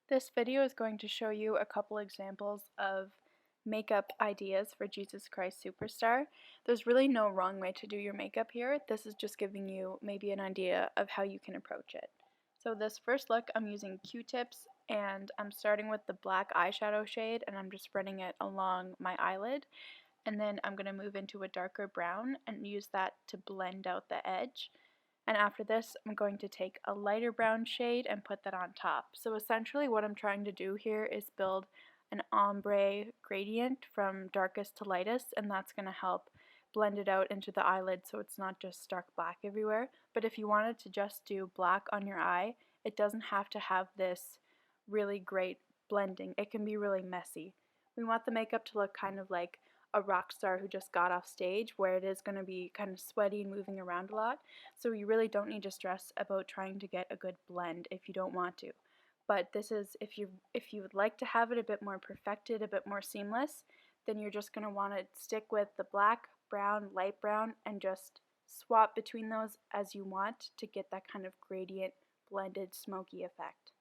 This video is going to show you a couple examples of makeup ideas for Jesus Christ Superstar. There's really no wrong way to do your makeup here. This is just giving you maybe an idea of how you can approach it. So this first look, I'm using Q-tips and I'm starting with the black eyeshadow shade and I'm just spreading it along my eyelid. And then I'm going to move into a darker brown and use that to blend out the edge. And after this, I'm going to take a lighter brown shade and put that on top. So essentially what I'm trying to do here is build an ombre gradient from darkest to lightest, and that's going to help blend it out into the eyelid so it's not just stark black everywhere. But if you wanted to just do black on your eye, it doesn't have to have this really great blending. It can be really messy. We want the makeup to look kind of like a rock star who just got off stage, where it is going to be kind of sweaty and moving around a lot. So you really don't need to stress about trying to get a good blend if you don't want to. But this is, if you would like to have it a bit more perfected, a bit more seamless, then you're just going to want to stick with the black, brown, light brown, and just swap between those as you want to get that kind of gradient, blended, smoky effect.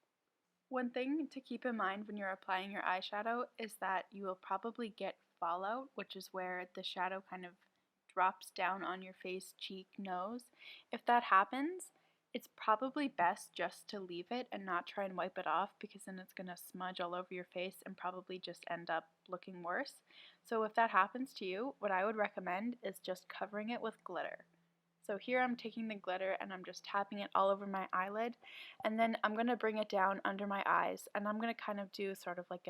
One thing to keep in mind when you're applying your eyeshadow is that you will probably get fallout, which is where the shadow kind of drops down on your face, cheek, nose. If that happens, it's probably best just to leave it and not try and wipe it off, because then it's going to smudge all over your face and probably just end up looking worse. So if that happens to you, what I would recommend is just covering it with glitter. So here I'm taking the glitter and I'm just tapping it all over my eyelid, and then I'm going to bring it down under my eyes, and I'm going to kind of do sort of like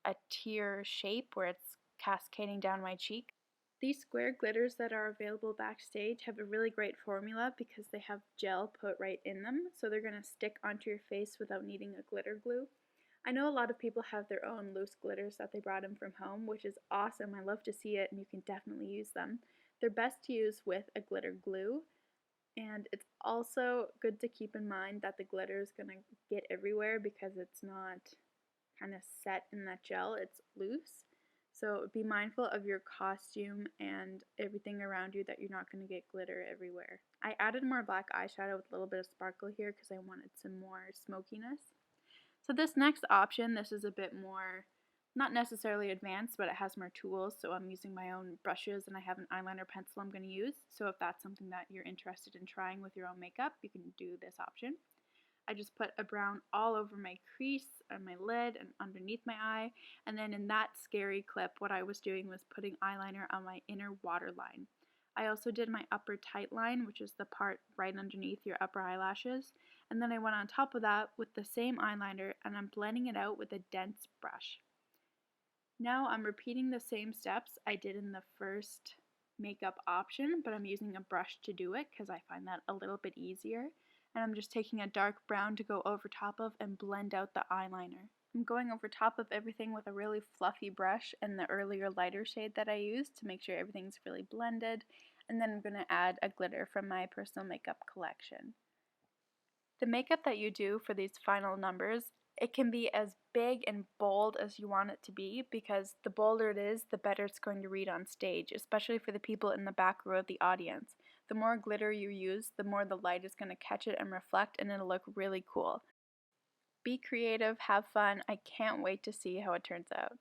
a tear shape where it's cascading down my cheek. These square glitters that are available backstage have a really great formula because they have gel put right in them, so they're going to stick onto your face without needing a glitter glue. I know a lot of people have their own loose glitters that they brought in from home, which is awesome. I love to see it, and you can definitely use them. They're best to use with a glitter glue, and it's also good to keep in mind that the glitter is going to get everywhere because it's not kind of set in that gel, it's loose. So be mindful of your costume and everything around you that you're not going to get glitter everywhere. I added more black eyeshadow with a little bit of sparkle here because I wanted some more smokiness. So this next option, this is a bit more, not necessarily advanced, but it has more tools. So I'm using my own brushes and I have an eyeliner pencil I'm going to use. So if that's something that you're interested in trying with your own makeup, you can do this option. I just put a brown all over my crease and my lid and underneath my eye. And then in that scary clip, what I was doing was putting eyeliner on my inner waterline. I also did my upper tight line, which is the part right underneath your upper eyelashes. And then I went on top of that with the same eyeliner and I'm blending it out with a dense brush. Now I'm repeating the same steps I did in the first makeup option, but I'm using a brush to do it because I find that a little bit easier. And I'm just taking a dark brown to go over top of and blend out the eyeliner. I'm going over top of everything with a really fluffy brush and the earlier lighter shade that I used to make sure everything's really blended. And then I'm going to add a glitter from my personal makeup collection. The makeup that you do for these final numbers, it can be as big and bold as you want it to be, because the bolder it is, the better it's going to read on stage, especially for the people in the back row of the audience. The more glitter you use, the more the light is going to catch it and reflect, and it'll look really cool. Be creative, have fun. I can't wait to see how it turns out.